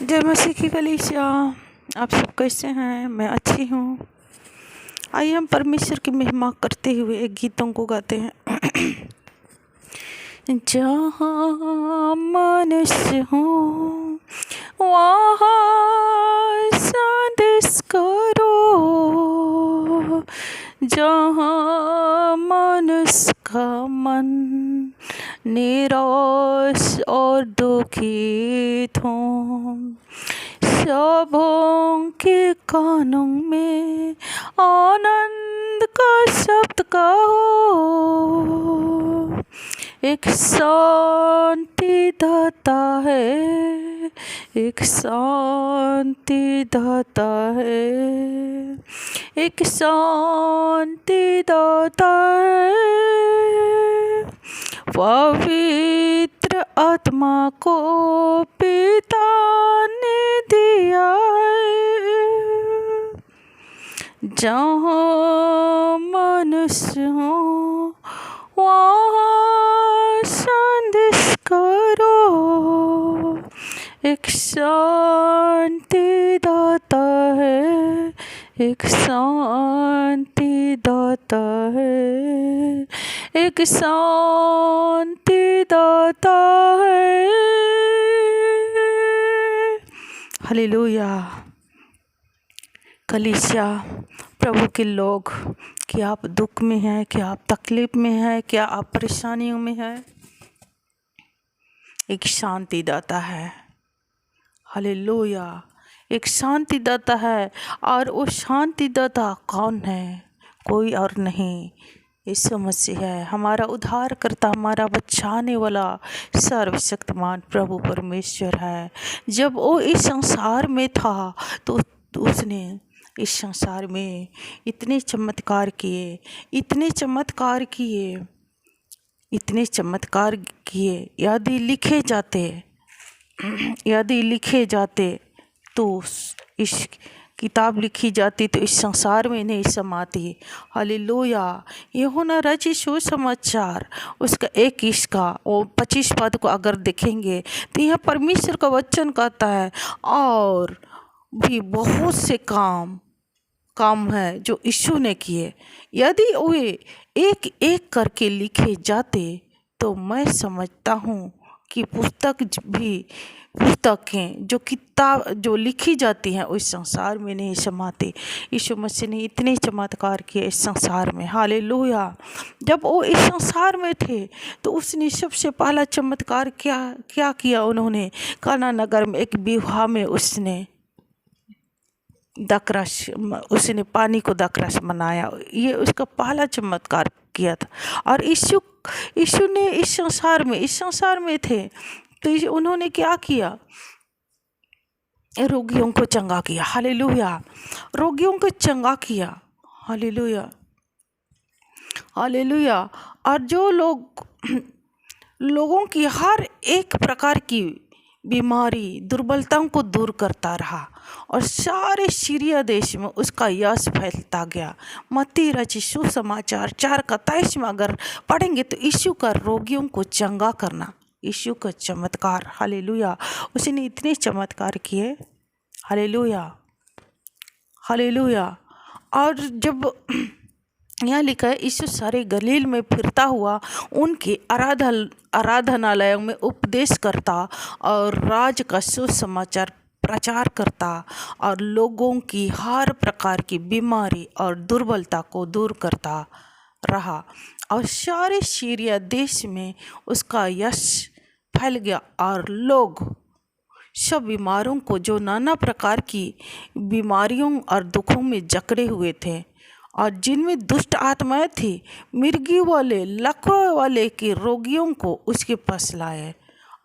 जय मसीह की कलीसिया। आप सब कैसे हैं? मैं अच्छी हूँ। आइए हम परमेश्वर की महिमा करते हुए एक गीतों को गाते हैं। जहाँ मनुष्य हो वहाँ संदेश करो, जहाँ मनुष्य का मन निराश और दुखित हो, सबों के कानों में आनंद का शब्द कहो। एक शांति दाता है, एक शांति दाता है, एक शांति दाता है। पवित्र आत्मा को पिता ने दिया है। जहाँ मनुष्य हो वहाँ संदेश करो, एक शांति दाता है, एक शांति दाता है, एक शांति दाता है। हालेलुया। कलीसिया, प्रभु के लोग, क्या आप दुख में हैं, क्या आप तकलीफ में हैं, क्या आप परेशानियों में हैं? एक शांति दाता है। हालेलुया। एक शांति दाता है। और वो शांति दाता कौन है? कोई और नहीं, यीशु मसीह है, हमारा उद्धार करता, हमारा बचाने वाला सर्वशक्तिमान प्रभु परमेश्वर है। जब वो इस संसार में था तो उसने इस संसार में इतने चमत्कार किए, इतने चमत्कार किए, इतने चमत्कार किए। यदि लिखे जाते तो इस किताब लिखी जाती तो इस संसार में नहीं समाती। हालेलुया। यूहन्ना रचित सुसमाचार उसका 21 का और 25 पद को अगर देखेंगे तो यह परमेश्वर का वचन कहता है, और भी बहुत से काम है जो यीशु ने किए। यदि वे एक एक करके लिखे जाते तो मैं समझता हूँ कि पुस्तकें जो लिखी जाती हैं उस संसार में नहीं समाती। यीशु मसीह ने इतने चमत्कार किए इस संसार में। हालेलुया। जब वो इस संसार में थे तो उसने सबसे पहला चमत्कार क्या किया? उन्होंने काना नगर में एक विवाह में उसने उसने पानी को दक्रश बनाया। ये उसका पहला चमत्कार किया था। और यीशु ने इस संसार में थे तो उन्होंने क्या किया? रोगियों को चंगा किया। हालेलुया। रोगियों को चंगा किया। Hallelujah, hallelujah. और जो लोगों की हर एक प्रकार की बीमारी, दुर्बलताओं को दूर करता रहा और सारे सीरिया देश में उसका यश फैलता गया। मत्ती रचित सुसमाचार 4:23 में अगर पढ़ेंगे तो यीशु का रोगियों को चंगा करना, यीशु का चमत्कार। हालेलुया। उसने इतने चमत्कार किए। Hallelujah, hallelujah. और जब यहाँ लिखा है, यीशु सारे गलील में फिरता हुआ उनके आराधनालयों में उपदेश करता और राज का सुसमाचार प्रचार करता और लोगों की हर प्रकार की बीमारी और दुर्बलता को दूर करता रहा। और सारे सीरिया देश में उसका यश फैल गया और लोग सब बीमारों को, जो नाना प्रकार की बीमारियों और दुखों में जकड़े हुए थे और जिनमें दुष्ट आत्माएं थी, मिर्गी वाले, लकवा वाले के रोगियों को उसके पास लाए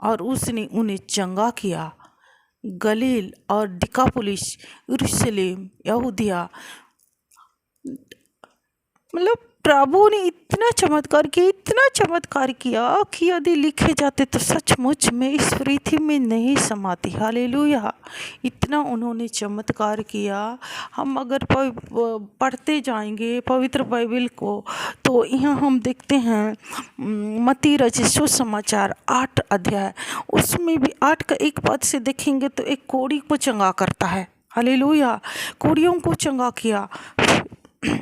और उसने उन्हें चंगा किया। गलील और दिकापुलिस, यरूशलेम, यहूदिया, मतलब प्रभु ने इतना चमत्कार किया कि यदि लिखे जाते तो सचमुच में इस पृथ्वी में नहीं समाती। हालेलुया। इतना उन्होंने चमत्कार किया। हम अगर पढ़ते जाएंगे पवित्र बाइबल को तो यहाँ हम देखते हैं मत्ती रचित सुसमाचार 8 अध्याय, उसमें भी 8 का 1 पद से देखेंगे तो एक कोढ़ी को चंगा करता है। हालेलुया। कोढ़ियों को चंगा किया।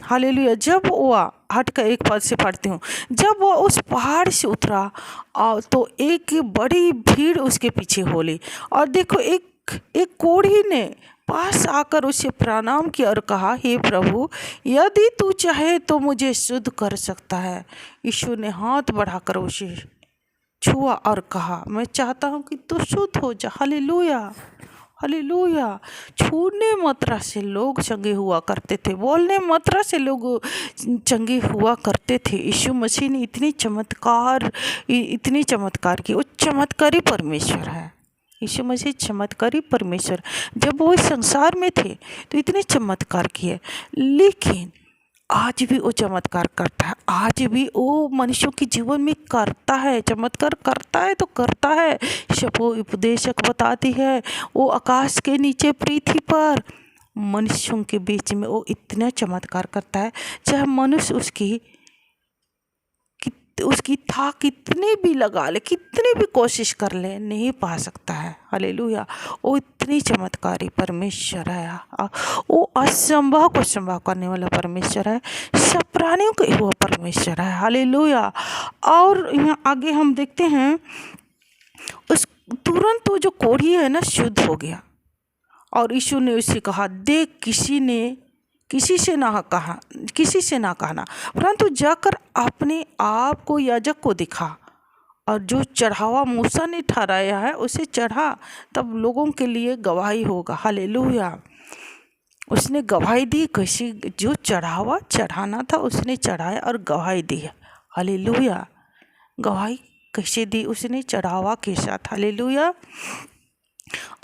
हालेलुया। जब वह 8 का 1 पद से पढ़ती हूँ, जब वह उस पहाड़ से उतरा तो एक बड़ी भीड़ उसके पीछे हो ली, और देखो एक कोढ़ी ने पास आकर उसे प्रणाम किया और कहा, हे प्रभु, यदि तू चाहे तो मुझे शुद्ध कर सकता है। यीशु ने हाथ बढ़ाकर उसे छुआ और कहा, मैं चाहता हूँ कि तू शुद्ध हो जा। हालेलुया। हालेलुया। छूने मात्रा से लोग चंगे हुआ करते थे, बोलने मात्रा से लोग चंगे हुआ करते थे। यीशु मसीह ने इतनी चमत्कार की। वो चमत्कारी परमेश्वर है। यीशु मसीह चमत्कारी परमेश्वर। जब वो इस संसार में थे तो इतने चमत्कार किए, लेकिन आज भी वो चमत्कार करता है। आज भी वो मनुष्यों के जीवन में करता है, चमत्कार करता है तो करता है। शपो उपदेशक बताती है, वो आकाश के नीचे पृथ्वी पर मनुष्यों के बीच में वो इतना चमत्कार करता है, चाहे मनुष्य उसकी था कितने भी लगा ले, कितने भी कोशिश कर ले, नहीं पा सकता है। हालेलुया। वो इतनी चमत्कारी परमेश्वर है। वो असंभव को संभव करने वाला परमेश्वर है, सब प्राणियों के वो परमेश्वर है। हालेलुया। और यहाँ आगे हम देखते हैं, उस तुरंत वो जो कोढ़ी है ना शुद्ध हो गया, और यीशु ने उसे कहा, देख किसी से ना कहना, परंतु जाकर अपने आप को याजक को दिखा, और जो चढ़ावा मूसा ने ठहराया है उसे चढ़ा, तब लोगों के लिए गवाही होगा। हालेलुया। उसने गवाही दी, कैसी? जो चढ़ावा चढ़ाना था उसने चढ़ाया और गवाही दी। हालेलुया। गवाही कैसे दी उसने? चढ़ावा के साथ। हालेलुया।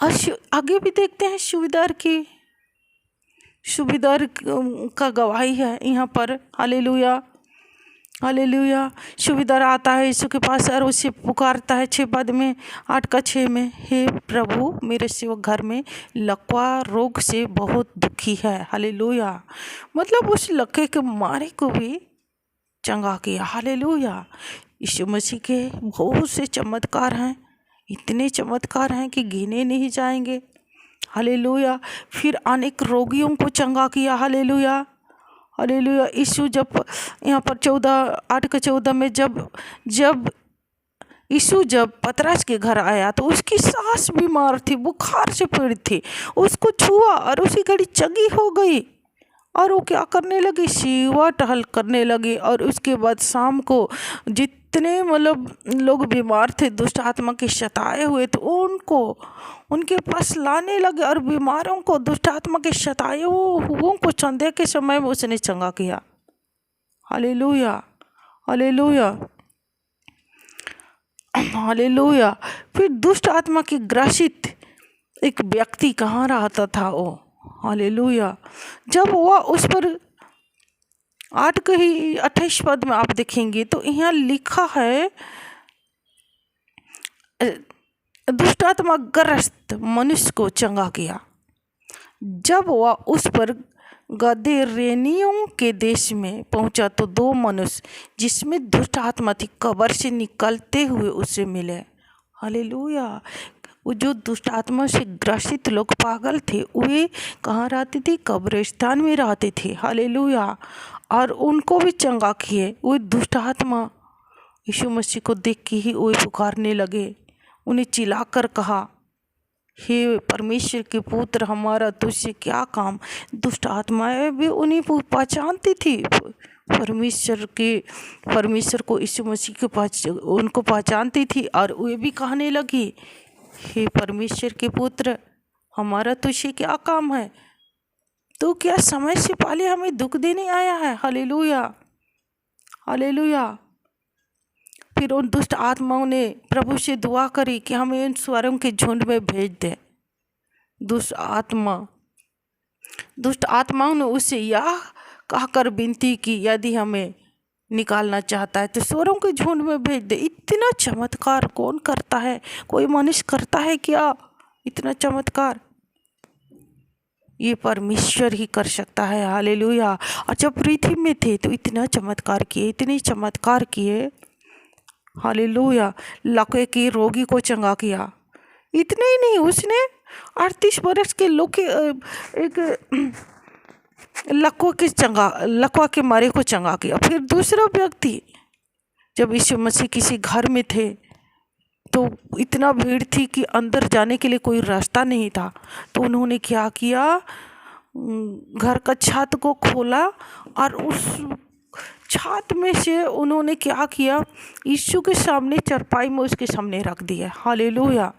और आगे भी देखते हैं, सूबेदार का गवाही है यहाँ पर। हालेलुया। हालेलुया। सूबेदार आता है यीशु के पास और उसे पुकारता है 6 पद में, 8 का 6 में, हे प्रभु, मेरे सेवक घर में लकवा रोग से बहुत दुखी है। हालेलुया। मतलब उस लकवे के मारे को भी चंगा किया। हालेलुया। यीशु मसीह के बहुत से चमत्कार हैं, इतने चमत्कार हैं कि गिने नहीं जाएंगे। हालेलुया। फिर अनेक रोगियों को चंगा किया। हालेलुया। हालेलुया। यीशु जब यहाँ पर 8 का 14 में जब यीशु पतरस के घर आया तो उसकी सास बीमार थी, बुखार से पीड़ित थी। उसको छुआ और उसी घड़ी चंगी हो गई, और वो क्या करने लगी? सेवा टहल करने लगी। और उसके बाद शाम को जितने लोग बीमार थे, दुष्ट आत्मा के सताए हुए, तो उनको उनके पास लाने लगे, और बीमारों को, दुष्ट आत्मा के सताए हुओं को संध्या के समय में उसने चंगा किया। हालेलुया। हालेलुया। हालेलुया। फिर दुष्ट आत्मा की ग्रसित एक व्यक्ति कहाँ रहता था वो? हालेलुया। जब वह उस पर 8 के ही 28 पद में आप देखेंगे तो यहाँ लिखा है, दुष्ट आत्मा ग्रस्त मनुष्य को चंगा किया। जब वह उस पर गदरेनियों के देश में पहुंचा तो 2 मनुष्य जिसमें दुष्ट आत्मा थी कब्र से निकलते हुए उसे मिले। हालेलुया। वो जो दुष्ट आत्मा से ग्रसित लोग पागल थे, वे कहाँ रहते थे? कब्रिस्तान में रहते थे। हालेलुया। और उनको भी चंगा किए। वो दुष्ट आत्मा यीशु मसीह को देख के ही वो पुकारने लगे, उन्हें चिल्लाकर कहा, हे परमेश्वर के पुत्र, हमारा तुझसे क्या काम? दुष्ट आत्माएं भी उन्हें पहचानती थी, परमेश्वर को, यीशु मसीह के पास उनको पहचानती थी, और वे भी कहने लगी, हे परमेश्वर के पुत्र, हमारा तुझसे क्या काम है? तो क्या समय से पहले हमें दुख देने आया है? हालेलुया। हालेलुया। फिर उन दुष्ट आत्माओं ने प्रभु से दुआ करी कि हमें इन स्वरों के झुंड में भेज दे। दुष्ट आत्माओं ने उसे यह कहकर विनती की, यदि हमें निकालना चाहता है तो चोरों के झुंड में भेज दे। इतना चमत्कार कौन करता है? कोई मनुष्य करता है क्या इतना चमत्कार? ये परमेश्वर ही कर सकता है। हालेलुया। और जब पृथ्वी में थे तो इतना चमत्कार किए, इतने चमत्कार किए। हालेलुया। लकवे के रोगी को चंगा किया। इतना ही नहीं, उसने 38 वर्ष के लोग के एक लकवा के मारे को चंगा किया। फिर दूसरा व्यक्ति, जब यीशु मसीह किसी घर में थे तो इतना भीड़ थी कि अंदर जाने के लिए कोई रास्ता नहीं था, तो उन्होंने क्या किया, घर का छत को खोला और उस छत में से उन्होंने क्या किया, यीशु के सामने चरपाई में उसके सामने रख दिया। हालेलुया।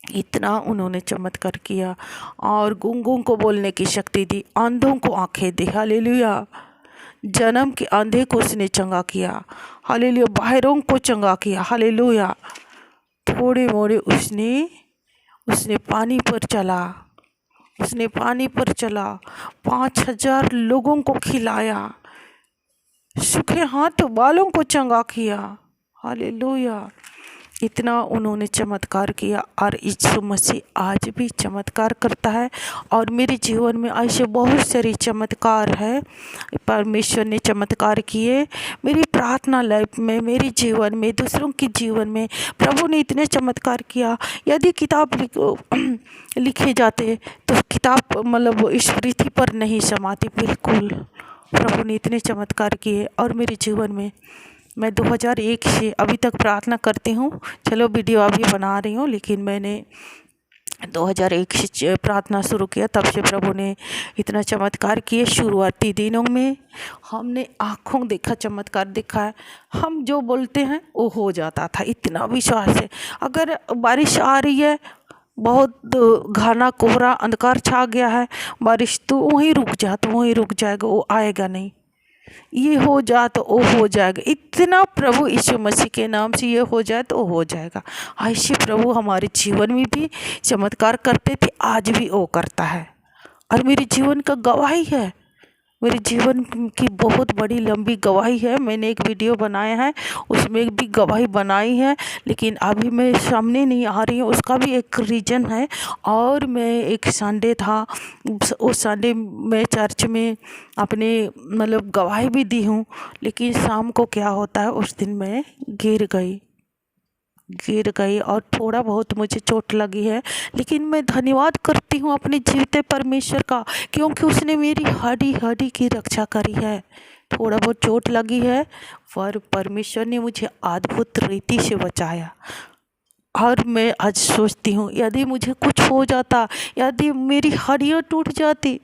इतना उन्होंने चमत्कार किया। और गूंगों को बोलने की शक्ति दी, अंधों को आंखें दी। हालेलुया। जन्म के अंधे को उसने चंगा किया। हालेलुया। बाहरों को चंगा किया। हालेलुया। थोड़े मोड़े उसने पानी पर चला, उसने पानी पर चला, 5000 लोगों को खिलाया, सूखे हाथ बालों को चंगा किया। हालेलुया। इतना उन्होंने चमत्कार किया। और यीशु मसीह आज भी चमत्कार करता है। और मेरे जीवन में ऐसे बहुत सारे चमत्कार है, परमेश्वर ने चमत्कार किए मेरी प्रार्थना लाइफ में, मेरे जीवन में, दूसरों के जीवन में। प्रभु ने इतने चमत्कार किया। यदि किताब लिखे जाते तो किताब मतलब इस पृथ्वी पर नहीं समाती। बिल्कुल प्रभु ने इतने चमत्कार किए। और मेरे जीवन में मैं 2001 से अभी तक प्रार्थना करती हूँ। चलो वीडियो अभी बना रही हूँ, लेकिन मैंने 2001 से प्रार्थना शुरू किया, तब से प्रभु ने इतना चमत्कार किए। शुरुआती दिनों में हमने आँखों देखा चमत्कार देखा है। हम जो बोलते हैं वो हो जाता था, इतना विश्वास है। अगर बारिश आ रही है, बहुत घना कोहरा अंधकार छा गया है, बारिश तो वहीं रुक जा, तो वहीं रुक जाएगा, वो आएगा नहीं। ये हो जा तो वो हो जाएगा। इतना प्रभु यीशु मसीह के नाम से ये हो जाए तो वो हो जाएगा। ऐसे प्रभु हमारे जीवन में भी चमत्कार करते थे, आज भी वो करता है। और मेरे जीवन का गवाही है, मेरे जीवन की बहुत बड़ी लंबी गवाही है। मैंने एक वीडियो बनाया है, उसमें भी गवाही बनाई है, लेकिन अभी मैं सामने नहीं आ रही हूँ। उसका भी एक रीज़न है। और मैं एक संडे था, उस संडे मैं चर्च में अपने मतलब गवाही भी दी हूँ, लेकिन शाम को क्या होता है, उस दिन मैं गिर गई और थोड़ा बहुत मुझे चोट लगी है। लेकिन मैं धन्यवाद करती हूँ अपने जीवते परमेश्वर का, क्योंकि उसने मेरी हड्डी हड्डी की रक्षा करी है। थोड़ा बहुत चोट लगी है, पर परमेश्वर ने मुझे अद्भुत रीति से बचाया। और मैं आज सोचती हूँ, यदि मुझे कुछ हो जाता, यदि मेरी हड्डियाँ टूट जाती,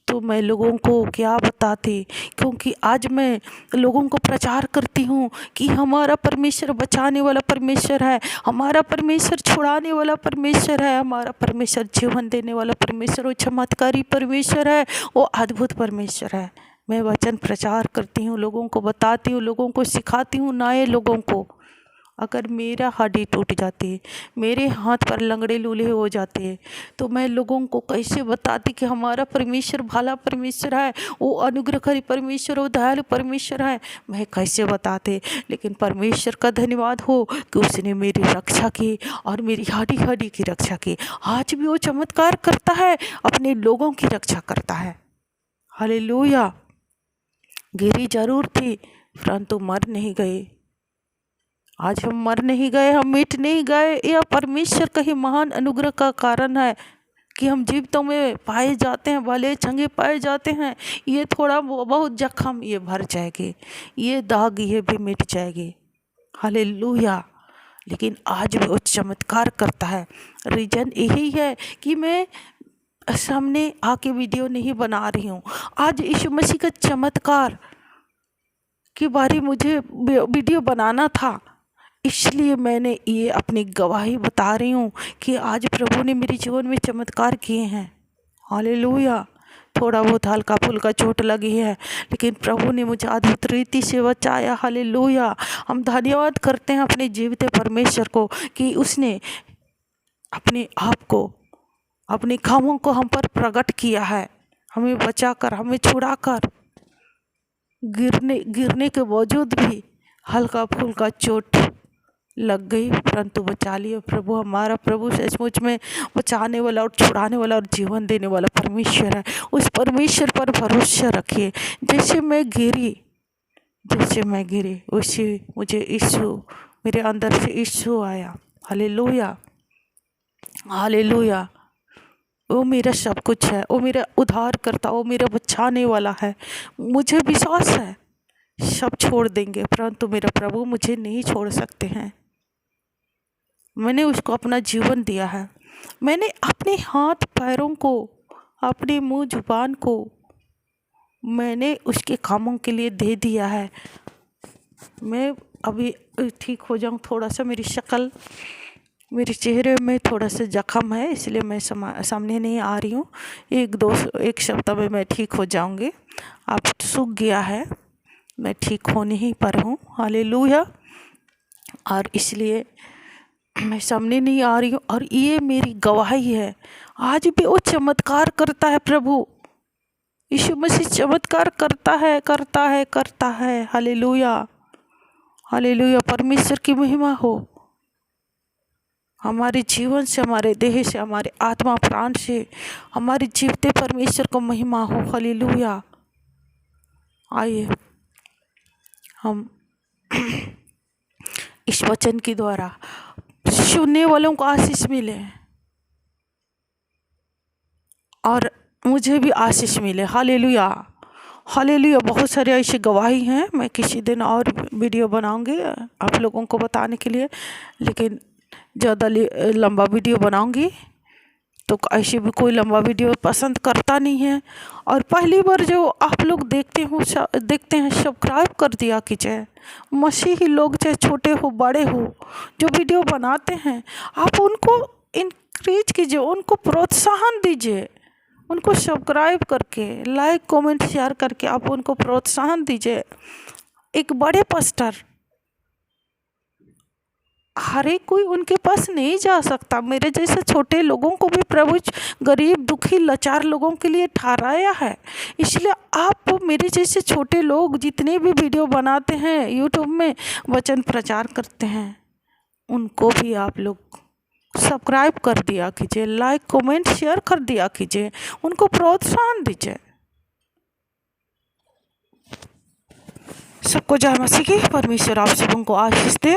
तो मैं लोगों को क्या बताती। क्योंकि आज मैं लोगों को प्रचार करती हूँ कि हमारा परमेश्वर बचाने वाला परमेश्वर है, हमारा परमेश्वर छुड़ाने वाला परमेश्वर है, हमारा परमेश्वर जीवन देने वाला परमेश्वर, वो चमत्कारी परमेश्वर है, वो अद्भुत परमेश्वर है। मैं वचन प्रचार करती हूँ, लोगों को बताती हूँ, लोगों को सिखाती हूँ, नए लोगों को। अगर मेरा हड्डी टूट जाती, मेरे हाथ पर लंगड़े लूले हो जाते, तो मैं लोगों को कैसे बताती कि हमारा परमेश्वर भला परमेश्वर है, वो अनुग्रहकारी परमेश्वर, वो दयालु परमेश्वर है। मैं कैसे बताते। लेकिन परमेश्वर का धन्यवाद हो कि उसने मेरी रक्षा की और मेरी हड्डी हड्डी की रक्षा की। आज भी वो चमत्कार करता है, अपने लोगों की रक्षा करता है। हालेलुया। गिरी जरूर थी, परंतु मर नहीं गए। आज हम मर नहीं गए, हम मिट नहीं गए। यह परमेश्वर का ही महान अनुग्रह का कारण है कि हम जीवितों में पाए जाते हैं, भले चंगे पाए जाते हैं। ये थोड़ा बहुत जख्म ये भर जाएगी, ये दाग ये भी मिट जाएगी। हालेलुया। लेकिन आज भी वो चमत्कार करता है। रीजन यही है कि मैं सामने आके वीडियो नहीं बना रही हूँ। आज यीशु मसीह का चमत्कार के बारे मुझे वीडियो बनाना था, इसलिए मैंने ये अपनी गवाही बता रही हूँ कि आज प्रभु ने मेरे जीवन में चमत्कार किए हैं। हालेलुया। थोड़ा बहुत हल्का फुल्का चोट लगी है, लेकिन प्रभु ने मुझे अद्भुत रीति से बचाया। हालेलुया। हम धन्यवाद करते हैं अपने जीवित परमेश्वर को कि उसने अपने आप को, अपने कामों को हम पर प्रकट किया है, हमें बचाकर, हमें छुड़ाकर। गिरने गिरने के बावजूद भी हल्का फुल्का चोट लग गई, परंतु बचा लिया। प्रभु हमारा प्रभु सचमुच में बचाने वाला और छुड़ाने वाला और जीवन देने वाला परमेश्वर है। उस परमेश्वर पर भरोसा रखिए। जैसे मैं गिरी उसी मुझे यीशु, मेरे अंदर से यीशु आया। Hallelujah, hallelujah. वो मेरा सब कुछ है, वो मेरा उद्धार करता, वो मेरा बचाने वाला है। मुझे विश्वास है सब छोड़ देंगे, परंतु मेरा प्रभु मुझे नहीं छोड़ सकते हैं। मैंने उसको अपना जीवन दिया है। मैंने अपने हाथ पैरों को, अपने मुंह जुबान को मैंने उसके कामों के लिए दे दिया है। मैं अभी ठीक हो जाऊं, थोड़ा सा मेरी शक्ल, मेरे चेहरे में थोड़ा सा जख्म है, इसलिए मैं सामने नहीं आ रही हूँ। एक सप्ताह में मैं ठीक हो जाऊंगी। अब सूख गया है, मैं ठीक होने ही पर हूँ। हालेलुया। और इसलिए मैं सामने नहीं आ रही हूँ, और ये मेरी गवाही है। आज भी वो चमत्कार करता है। प्रभु यीशु मसीह चमत्कार करता है। Hallelujah, hallelujah. परमेश्वर की महिमा हो। हमारे जीवन से, हमारे देह से, हमारे आत्मा प्राण से, हमारे जीवते परमेश्वर को महिमा हो। हालेलुया। आइए हम इस वचन के द्वारा सुनने वालों को आशीष मिले और मुझे भी आशीष मिले। Hallelujah, hallelujah. बहुत सारे ऐसी गवाही हैं। मैं किसी दिन और वीडियो बनाऊंगी आप लोगों को बताने के लिए, लेकिन ज़्यादा लंबा वीडियो बनाऊंगी तो ऐसे भी कोई लंबा वीडियो पसंद करता नहीं है। और पहली बार जो आप लोग देखते हैं सब्सक्राइब कर दिया कीजिए। मसीही लोग चाहे छोटे हो बड़े हो, जो वीडियो बनाते हैं आप उनको इनक्रेज कीजिए, उनको प्रोत्साहन दीजिए। उनको सब्सक्राइब करके, लाइक कमेंट शेयर करके आप उनको प्रोत्साहन दीजिए। एक बड़े पास्टर, हर एक कोई उनके पास नहीं जा सकता। मेरे जैसे छोटे लोगों को भी प्रभु गरीब दुखी लाचार लोगों के लिए ठहराया है। इसलिए आप मेरे जैसे छोटे लोग जितने भी वीडियो बनाते हैं, यूट्यूब में वचन प्रचार करते हैं, उनको भी आप लोग सब्सक्राइब कर दिया कीजिए, लाइक कमेंट शेयर कर दिया कीजिए, उनको प्रोत्साहन दीजिए। सबको जय मसीह की। परमेश्वर आप सबों को आशीष दे।